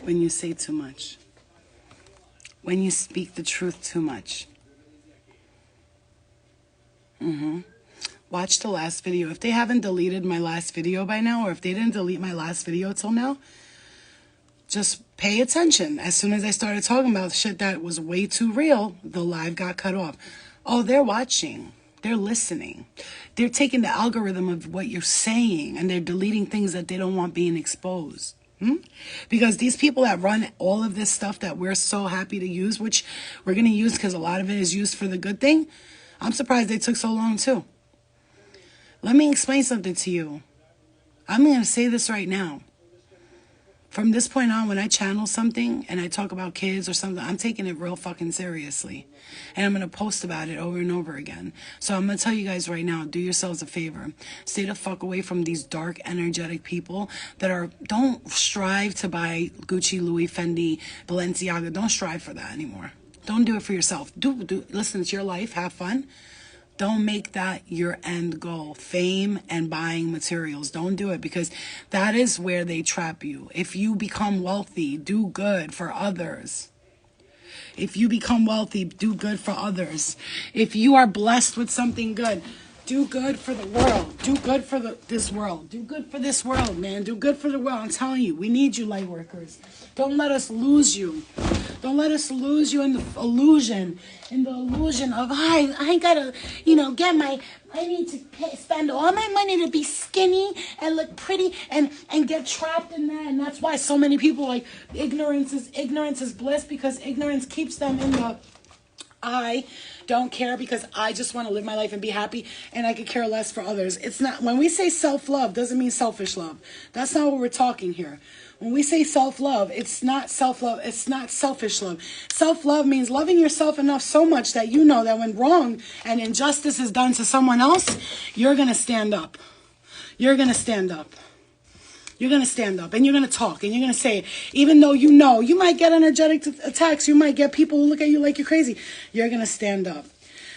When you say too much. When you speak the truth too much. Watch the last video. If they haven't deleted my last video by now, or if they didn't delete my last video till now, just pay attention. As soon as I started talking about shit that was way too real, the live got cut off. Oh, they're watching. They're listening. They're taking the algorithm of what you're saying, and they're deleting things that they don't want being exposed. Because these people that run all of this stuff that we're so happy to use, which we're going to use because a lot of it is used for the good thing, I'm surprised they took so long too. Let me explain something to you. I'm going to say this right now. From this point on, when I channel something and I talk about kids or something, I'm taking it real fucking seriously. And I'm going to post about it over and over again. So I'm going to tell you guys right now, do yourselves a favor. Stay the fuck away from these dark, energetic people that don't strive to buy Gucci, Louis, Fendi, Balenciaga. Don't strive for that anymore. Don't do it for yourself. Listen, it's your life. Have fun. Don't make that your end goal, fame and buying materials. Don't do it, because that is where they trap you. If you become wealthy, do good for others. If you become wealthy, do good for others. If you are blessed with something good, do good for the world. Do good for this world. Do good for this world, man. Do good for the world. I'm telling you, we need you, light workers. Don't let us lose you. Don't let us lose you in the illusion. Of, I ain't gotta, I need to spend all my money to be skinny and look pretty and get trapped in that. And that's why so many people like ignorance is bliss, because ignorance keeps them in the I don't care because I just want to live my life and be happy, and I could care less for others. It's not, when we say self-love, doesn't mean selfish love. That's not what we're talking here. When we say self-love, it's not self-love. It's not selfish love. Self-love means loving yourself enough so much that you know that when wrong and injustice is done to someone else, you're going to stand up. You're going to stand up. You're going to stand up and you're going to talk and you're going to say it. Even though you might get energetic attacks, you might get people who look at you like you're crazy. You're going to stand up.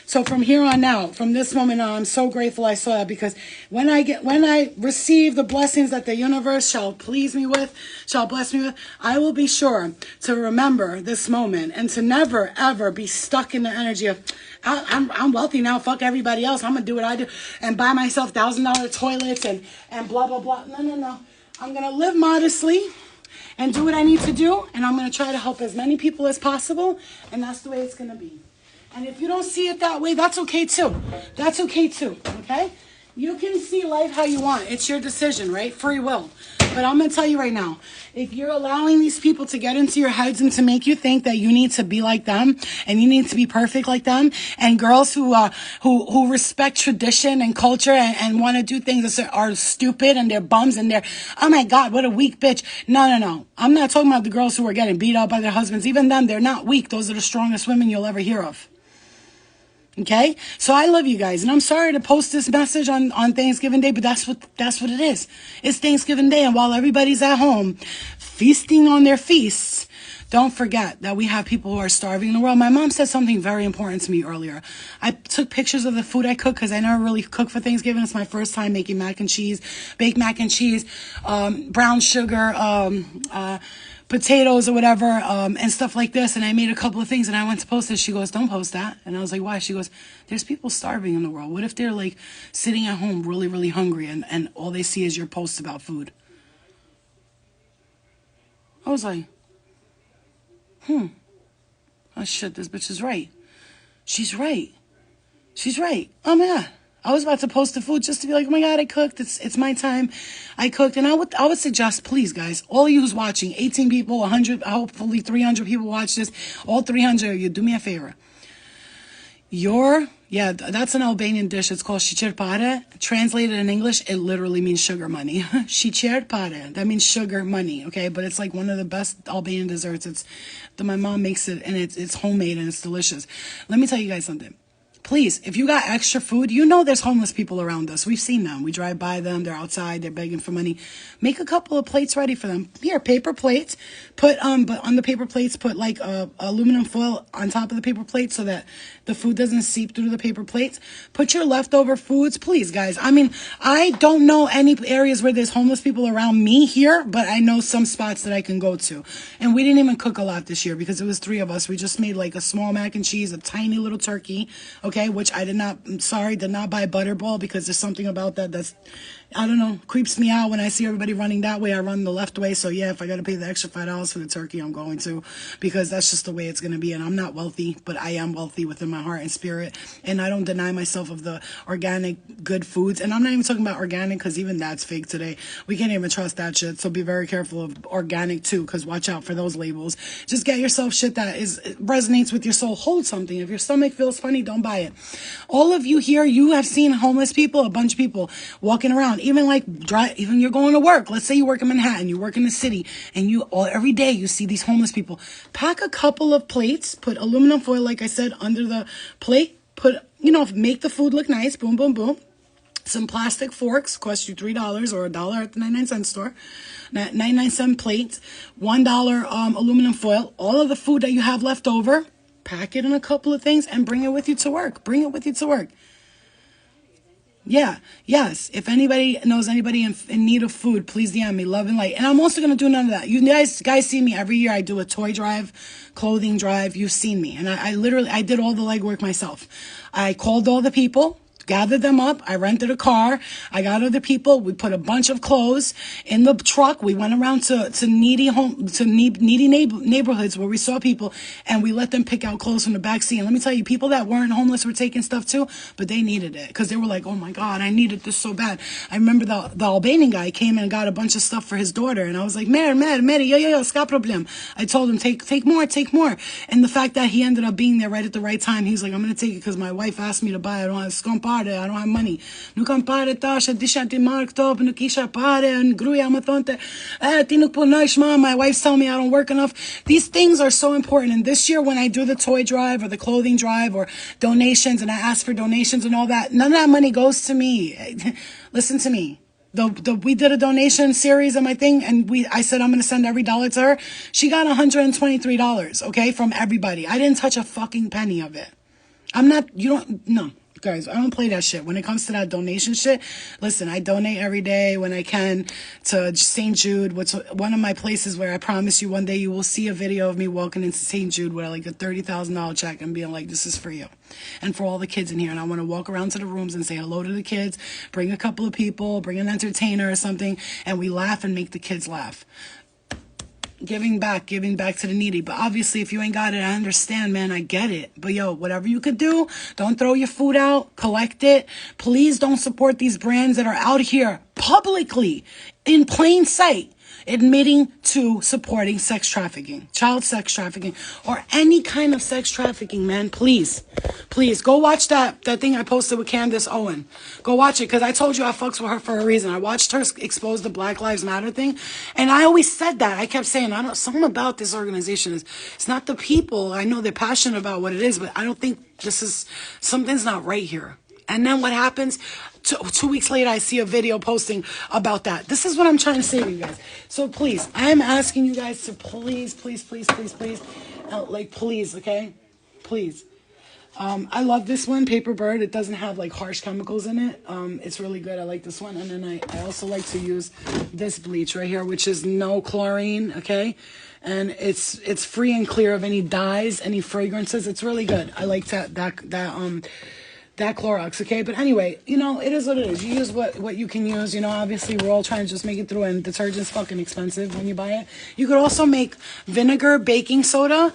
So from here on out, from this moment on, I'm so grateful I saw that, because when I receive the blessings that the universe shall bless me with, I will be sure to remember this moment and to never, ever be stuck in the energy of, I'm wealthy now, fuck everybody else, I'm going to do what I do and buy myself $1,000 toilets and blah, blah, blah. No. I'm going to live modestly and do what I need to do, and I'm going to try to help as many people as possible, and that's the way it's going to be. And if you don't see it that way, that's okay too. That's okay too, okay? You can see life how you want. It's your decision, right? Free will. But I'm going to tell you right now, if you're allowing these people to get into your heads and to make you think that you need to be like them and you need to be perfect like them, and girls who respect tradition and culture and want to do things that are stupid and they're bums and they're, oh my God, what a weak bitch. No. I'm not talking about the girls who are getting beat up by their husbands. Even them, they're not weak. Those are the strongest women you'll ever hear of. Okay, so I love you guys, and I'm sorry to post this message on Thanksgiving Day, but that's what it is. It's Thanksgiving Day, and while everybody's at home feasting on their feasts, don't forget that we have people who are starving in the world. My mom said something very important to me earlier. I took pictures of the food I cook because I never really cook for Thanksgiving. It's my first time making mac and cheese, baked mac and cheese, brown sugar, potatoes or whatever, and stuff like this. And I made a couple of things and I went to post it. She goes, don't post that. And I was like, why? She goes, there's people starving in the world. What if they're like sitting at home really, really hungry and all they see is your posts about food? I was like, oh shit, this bitch is right. She's right. Oh my God. I was about to post the food just to be like, oh my God, I cooked. It's my time. I cooked. And I would suggest, please, guys, all of you who's watching, 18 people, 100, hopefully 300 people watch this, all 300 of you, do me a favor. That's an Albanian dish. It's called sheqer pare. Translated in English, it literally means sugar money. Sheqer pare. That means sugar money, okay? But it's like one of the best Albanian desserts. My mom makes it, and it's homemade, and it's delicious. Let me tell you guys something. Please, if you got extra food, you know there's homeless people around us. We've seen them. We drive by them. They're outside. They're begging for money. Make a couple of plates ready for them. Here, paper plates. But on the paper plates, put like aluminum foil on top of the paper plate so that the food doesn't seep through the paper plates. Put your leftover foods, please, guys. I mean, I don't know any areas where there's homeless people around me here, but I know some spots that I can go to. And we didn't even cook a lot this year because it was 3 of us. We just made like a small mac and cheese, a tiny little turkey, okay, which I did not buy Butterball because there's something about that that's, I don't know, creeps me out when I see everybody running that way. I run the left way. So yeah, if I got to pay the extra $5 for the turkey, I'm going to, because that's just the way it's going to be. And I'm not wealthy, but I am wealthy within my heart and spirit. And I don't deny myself of the organic good foods. And I'm not even talking about organic because even that's fake today. We can't even trust that shit. So be very careful of organic too, because watch out for those labels. Just get yourself shit that resonates with your soul. Hold something. If your stomach feels funny, don't buy it. All of you here, you have seen homeless people, a bunch of people walking around. Even you're going to work. Let's say you work in Manhattan, you work in the city, and every day you see these homeless people. Pack a couple of plates, put aluminum foil, like I said, under the plate. Make the food look nice. Boom, boom, boom. Some plastic forks cost you $3 or $1 at the 99-cent store. 99-cent plates, $1 aluminum foil. All of the food that you have left over, pack it in a couple of things and bring it with you to work. Bring it with you to work. Yeah, yes. If anybody knows anybody in need of food, please DM me. Love and light. And I'm also going to do none of that. You guys see me every year. I do a toy drive, clothing drive. You've seen me. And I did all the legwork myself. I called all the people, gathered them up. I rented a car. I got other people. We put a bunch of clothes in the truck. We went around to needy neighborhoods where we saw people, and we let them pick out clothes from the back seat. And let me tell you, people that weren't homeless were taking stuff too, but they needed it because they were like, "Oh my God, I needed this so bad." I remember the Albanian guy came in and got a bunch of stuff for his daughter, and I was like, "Mer, yo, ska problem." I told him, take more. And the fact that he ended up being there right at the right time, he was like, "I'm gonna take it because my wife asked me to buy it. I don't have I don't have money. Nu kan pare tash, disha ti mark top, nu kisha pare, and gruya matonte. Tinuk po noish, mom. My wife's telling me I don't work enough." These things are so important. And this year, when I do the toy drive or the clothing drive or donations, and I ask for donations and all that, none of that money goes to me. Listen to me. We did a donation series on my thing, and I said I'm going to send every dollar to her. She got $123, okay, from everybody. I didn't touch a fucking penny of it. No. Guys, I don't play that shit. When it comes to that donation shit, listen, I donate every day when I can to St. Jude, which one of my places where I promise you one day you will see a video of me walking into St. Jude with like a $30,000 check and being like, "This is for you." And for all the kids in here. And I want to walk around to the rooms and say hello to the kids, bring a couple of people, bring an entertainer or something, and we laugh and make the kids laugh. Giving back to the needy. But obviously, if you ain't got it, I understand, man. I get it. But yo, whatever you could do, don't throw your food out. Collect it. Please don't support these brands that are out here publicly, in plain sight, admitting to supporting sex trafficking, child sex trafficking, or any kind of sex trafficking, man. Please go watch that thing I posted with Candace Owen. Go watch it, because I told you I fucks with her for a reason. I watched her expose the Black Lives Matter thing, and I always said that. I kept saying, something about this organization it's not the people. I know they're passionate about what it is, but I don't think something's not right here. And then what happens? 2 weeks later, I see a video posting about that. This is what I'm trying to say to you guys. So please, I'm asking you guys to please, okay? Please. I love this one, Paper Bird. It doesn't have like harsh chemicals in it. It's really good. I like this one. And then I also like to use this bleach right here, which is no chlorine, okay? And it's free and clear of any dyes, any fragrances. It's really good. I like that Clorox, okay? But anyway, it is what it is. You use what you can use. Obviously, we're all trying to just make it through, and detergent's fucking expensive when you buy it. You could also make vinegar, baking soda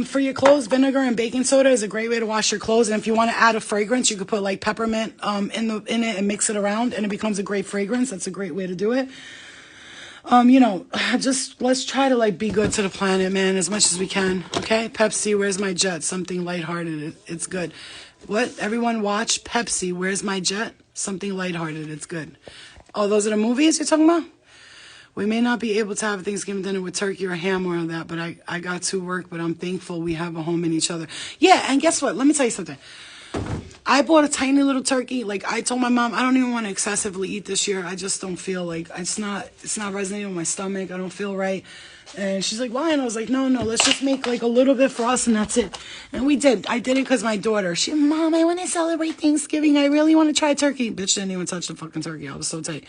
for your clothes. Vinegar and baking soda is a great way to wash your clothes. And if you want to add a fragrance, you could put like peppermint in it and mix it around, and it becomes a great fragrance. That's a great way to do it. Just let's try to like be good to the planet, man, as much as we can, okay? Pepsi, Where's My Jet? Something lighthearted. It's good. What? Everyone watch Pepsi, Where's My Jet? Something lighthearted. It's good. Oh, those are the movies you're talking about? We may not be able to have Thanksgiving dinner with turkey or ham or all that, but I got to work, but I'm thankful we have a home in each other. Yeah, and guess what? Let me tell you something. I bought a tiny little turkey. Like, I told my mom, I don't even want to excessively eat this year. I just don't feel like, it's not resonating with my stomach. I don't feel right. And she's like, why? And I was like, no, let's just make like a little bit for us and that's it. And we did. I did it because my daughter, Mom, I want to celebrate Thanksgiving. I really want to try turkey. Bitch didn't even touch the fucking turkey. I was so tight.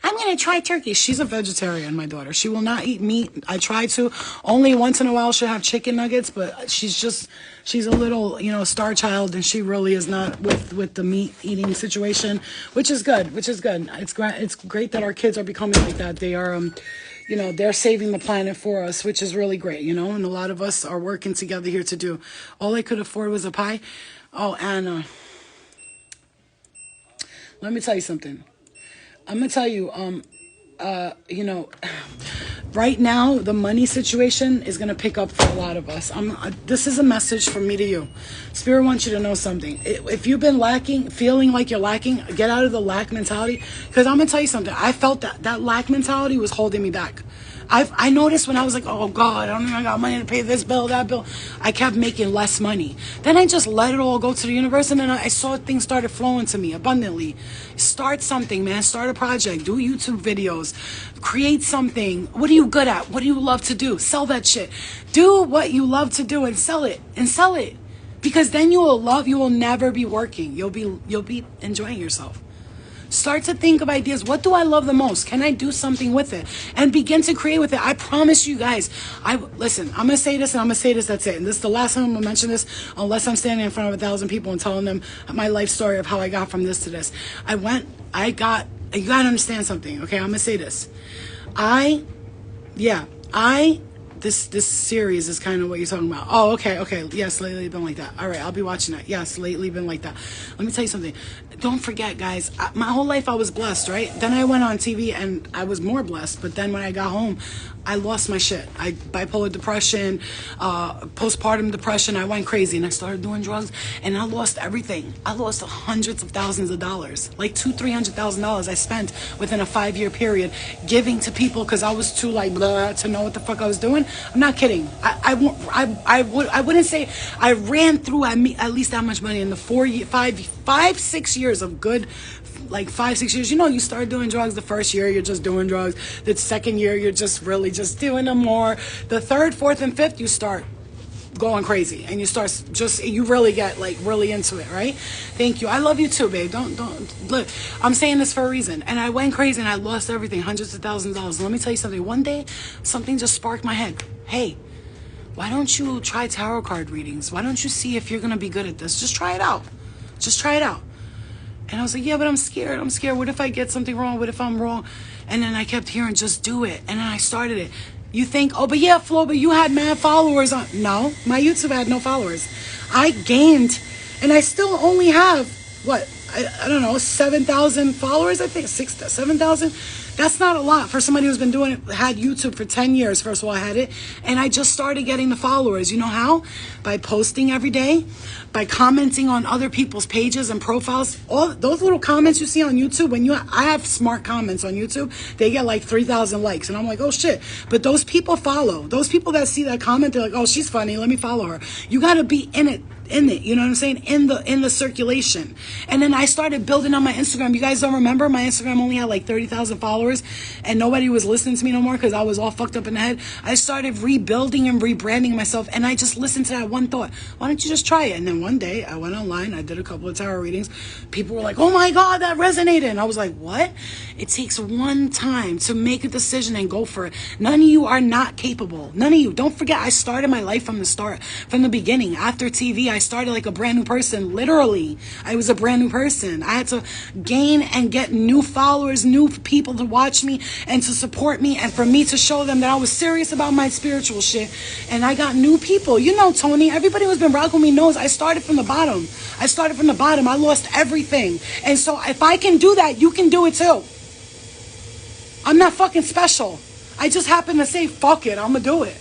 I'm going to try turkey. She's a vegetarian, my daughter. She will not eat meat. I try to. Only once in a while she'll have chicken nuggets, but she's a little, star child, and she really is not with the meat eating situation, which is good. It's great that our kids are becoming like that. They are, they're saving the planet for us, which is really great, and a lot of us are working together here to do. All I could afford was a pie. Oh, Anna, let me tell you something. I'm going to tell you, right now, the money situation is going to pick up for a lot of us. This is a message from me to you. Spirit wants you to know something. If you've been feeling like you're lacking, get out of the lack mentality. Because I'm going to tell you something. I felt that lack mentality was holding me back. I noticed when I was like, oh God, I don't even got money to pay this bill, that bill. I kept making less money. Then I just let it all go to the universe, and then I saw things started flowing to me abundantly. Start something, man. Start a project. Do YouTube videos. Create something. What are you good at? What do you love to do? Sell that shit. Do what you love to do and sell it. Because then you will never be working. You'll be enjoying yourself. Start to think of ideas. What do I love the most? Can I do something with it? And begin to create with it. I promise you guys. Listen, I'm going to say this and I'm going to say this. That's it. And this is the last time I'm going to mention this, unless I'm standing in front of 1,000 people and telling them my life story of how I got from this to this. You got to understand something. Okay. I'm going to say this. This series is kind of what you're talking about. Oh, okay. Yes, lately been like that. All right, I'll be watching that. Yes, lately been like that. Let me tell you something. Don't forget, guys, my whole life I was blessed, right? Then I went on TV and I was more blessed. But then when I got home, I lost my shit. Bipolar depression, postpartum depression. I went crazy and I started doing drugs and I lost everything. I lost hundreds of thousands of dollars, like $200,000-$300,000 I spent within a 5-year period giving to people because I was too like blah to know what the fuck I was doing. I'm not kidding. I wouldn't say I ran through at least that much money in the 5-6 years of good. Like 5-6 years, you start doing drugs. The first year you're just doing drugs. The second year you're just really just doing them more. The third, fourth, and fifth you start going crazy and you really get like really into it, right? Thank you. I love you too, babe. Don't look. I'm saying this for a reason. And I went crazy and I lost everything, hundreds of thousands of dollars. Let me tell you something. One day, something just sparked my head. Hey, why don't you try tarot card readings? Why don't you see if you're gonna be good at this? Just try it out. And I was like, yeah, but I'm scared. What if I get something wrong? What if I'm wrong? And then I kept hearing, just do it. And then I started it. You think, oh, but yeah, Flo, but you had mad followers on. No, my YouTube had no followers. I gained, and I still only have, I don't know, 7,000 followers, I think, 7,000. That's not a lot for somebody who's been had YouTube for 10 years. First of all, I had it. And I just started getting the followers. You know how? By posting every day, by commenting on other people's pages and profiles. All those little comments you see on YouTube, I have smart comments on YouTube, they get like 3,000 likes. And I'm like, oh shit. But those people follow. Those people that see that comment, they're like, oh, she's funny. Let me follow her. You got to be in it, you know what I'm saying? In the circulation. And then I started building on my Instagram. You guys don't remember? My Instagram only had like 30,000 followers and nobody was listening to me no more because I was all fucked up in the head. I started rebuilding and rebranding myself and I just listened to that one thought. Why don't you just try it? And then one day I went online, I did a couple of tarot readings. People were like, oh my God, that resonated. And I was like, what? It takes one time to make a decision and go for it. None of you are not capable. None of you. Don't forget, I started my life from the start, from the beginning. After TV, I started like a brand new person. Literally, I was a brand new person. I had to gain and get new followers, new people to watch me and to support me, and for me to show them that I was serious about my spiritual shit. And I got new people. You know, Tony, everybody who's been rocking with me knows I started from the bottom. I lost everything. And so if I can do that, you can do it too. I'm not fucking special. I just happen to say, fuck it, I'm gonna do it.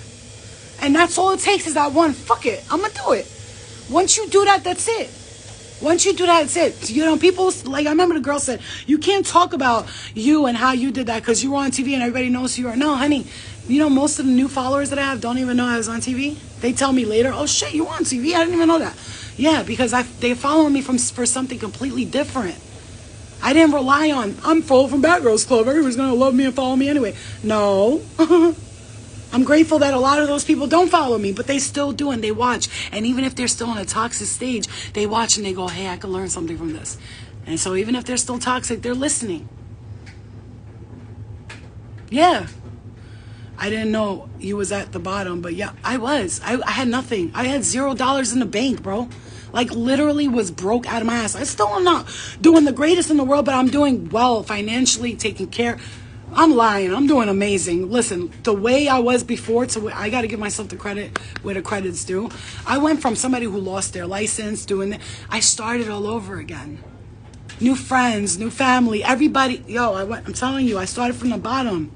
And that's all it takes is that one, fuck it, I'm gonna do it. Once you do that, that's it. It's it. You know, people, like, I remember the girl said, you can't talk about you and how you did that because you were on TV and everybody knows who you are. No, honey, you know, most of the new followers that I have don't even know I was on TV. They tell me later, oh shit, you were on TV? I didn't even know that. Yeah, because they following me for something completely different. I didn't rely on, I'm full from Bad Girls Club, everybody's gonna love me and follow me anyway. No. I'm grateful that a lot of those people don't follow me, but they still do, and they watch. And even if they're still on a toxic stage, they watch and they go, hey, I can learn something from this. And so even if they're still toxic, they're listening. Yeah. I didn't know you was at the bottom, but yeah, I was. I had nothing. I had $0 in the bank, bro. Like, literally was broke out of my ass. I still am not doing the greatest in the world, but I'm doing well financially, taking care. I'm lying. I'm doing amazing. Listen, the way I was before to I got to give myself the credit where the credit's due. I went from somebody who lost their license, doing that. I started all over again. New friends, new family, everybody. Yo, I'm telling you, I started from the bottom.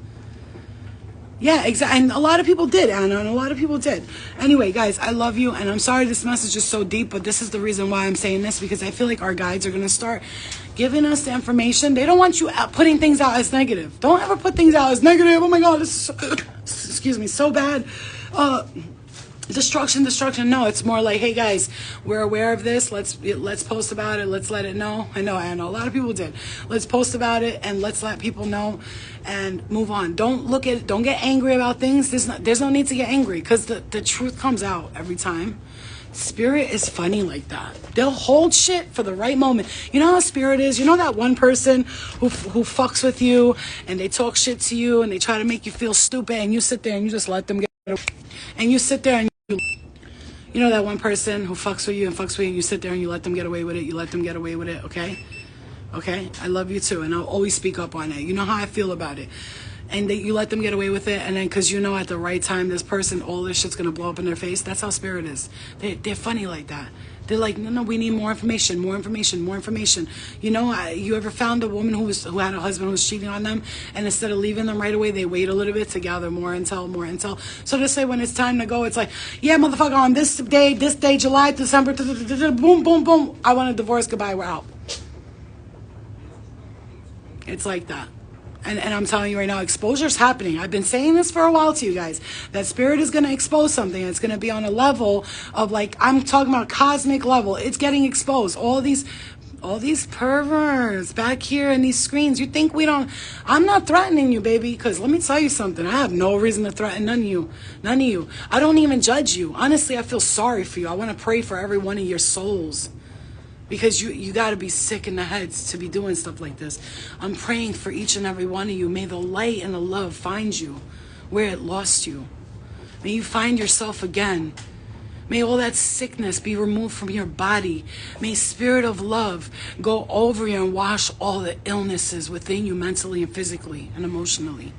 Yeah, exactly. And a lot of people did, Anna, and a lot of people did. Anyway, guys, I love you, and I'm sorry this message is so deep, but this is the reason why I'm saying this, because I feel like our guides are going to start giving us the information. They don't want you putting things out as negative. Don't ever put things out as negative. Oh my God, this is, excuse me, so bad. Destruction. No, it's more like, hey guys, we're aware of this. Let's post about it. Let's let it know. I know a lot of people did. Let's post about it and let's let people know and move on. Don't get angry about things. There's no need to get angry, because the truth comes out every time. Spirit is funny like that. They'll hold shit for the right moment. You know how Spirit is? You know that one person who fucks with you and they talk shit to you and they try to make you feel stupid, and you sit there and you just let them get away. And you sit there and you know that one person who fucks with you and you sit there and you let them get away with it. You let them get away with it, okay? Okay? I love you too, and I'll always speak up on it. You know how I feel about it. And you let them get away with it, and then because you know at the right time this person, all this shit's going to blow up in their face. That's how Spirit is. They're funny like that. They're like, no, we need more information. You know, you ever found a woman who had a husband who was cheating on them, and instead of leaving them right away, they wait a little bit to gather more intel. So to say when it's time to go, it's like, yeah, motherfucker, on this day, July, December, boom, boom, boom. I want a divorce. Goodbye. We're out. It's like that. And I'm telling you right now, exposure's happening. I've been saying this for a while to you guys, that Spirit is going to expose something. It's going to be on a level of, like, I'm talking about cosmic level. It's getting exposed. All these perverts back here in these screens. You think we don't, I'm not threatening you, baby, because let me tell you something. I have no reason to threaten none of you. I don't even judge you. Honestly, I feel sorry for you. I want to pray for every one of your souls. Because you got to be sick in the heads to be doing stuff like this. I'm praying for each and every one of you. May the light and the love find you where it lost you. May you find yourself again. May all that sickness be removed from your body. May Spirit of love go over you and wash all the illnesses within you, mentally and physically and emotionally.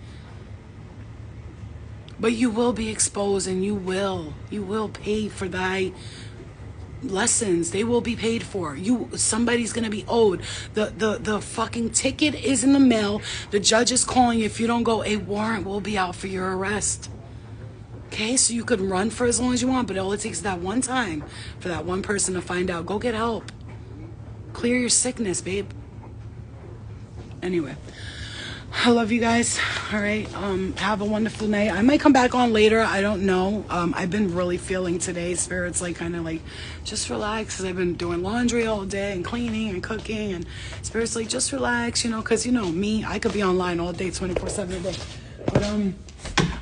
But you will be exposed, and you will pay for thy lessons. They will be paid for. Somebody's gonna be owed. The fucking ticket is in the mail. The judge is calling you. If you don't go, a warrant will be out for your arrest. Okay, so you could run for as long as you want, but all it takes is that one time for that one person to find out. Go get help. Clear your sickness, babe. Anyway, I love you guys. All right. Have a wonderful night. I might come back on later. I don't know. I've been really feeling today. Spirit's like kind of like, just relax, because I've been doing laundry all day and cleaning and cooking, and Spirit's like, just relax, you know, because you know me, I could be online all day, 24/7 a day. But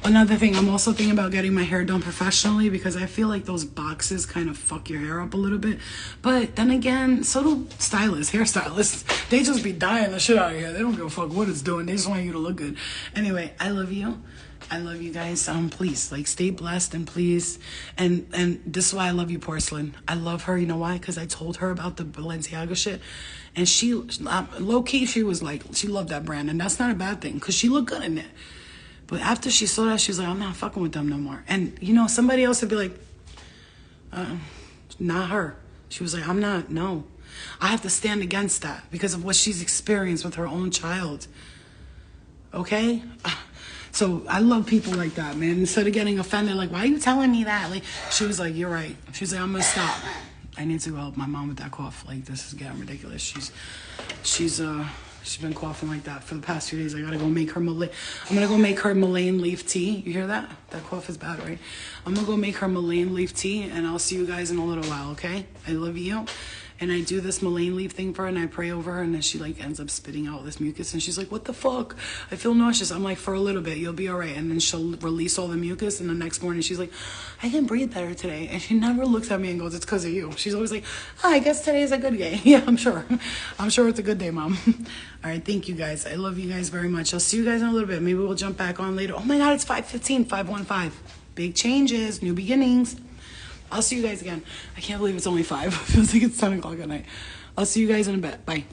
another thing, I'm also thinking about getting my hair done professionally, because I feel like those boxes kind of fuck your hair up a little bit. But then again, so do stylists, hairstylists. They just be dying the shit out of here. They don't give a fuck what it's doing. They just want you to look good. Anyway, I love you. I love you guys. Please, like, stay blessed, and please, and this is why I love you, Porcelain. I love her. You know why? Because I told her about the Balenciaga shit, and she, low-key, she was like, she loved that brand, and that's not a bad thing, because she looked good in it. But after she saw that, she was like, I'm not fucking with them no more. And, you know, somebody else would be like, not her. She was like, I'm not, no. I have to stand against that because of what she's experienced with her own child. Okay? So I love people like that, man. Instead of getting offended, like, why are you telling me that? Like, she was like, you're right. She was like, I'm going to stop. I need to help my mom with that cough. Like, this is getting ridiculous. She's been coughing like that for the past few days. I gotta go make her I'm gonna go make her Malayan leaf tea. You hear that? That cough is bad, right? I'm gonna go make her Malayan leaf tea, and I'll see you guys in a little while, okay? I love you. And I do this Malayan leaf thing for her, and I pray over her, and then she like ends up spitting out all this mucus, and she's like, what the fuck? I feel nauseous. I'm like, for a little bit, you'll be all right. And then she'll release all the mucus, and the next morning she's like, I can breathe better today. And she never looks at me and goes, it's because of you. She's always like, oh, I guess today is a good day. Yeah, I'm sure. I'm sure it's a good day, Mom. All right, thank you guys. I love you guys very much. I'll see you guys in a little bit. Maybe we'll jump back on later. Oh my God, it's 5:15, 5:15. Big changes, new beginnings. I'll see you guys again. I can't believe it's only 5. It feels like it's 10 o'clock at night. I'll see you guys in a bit. Bye.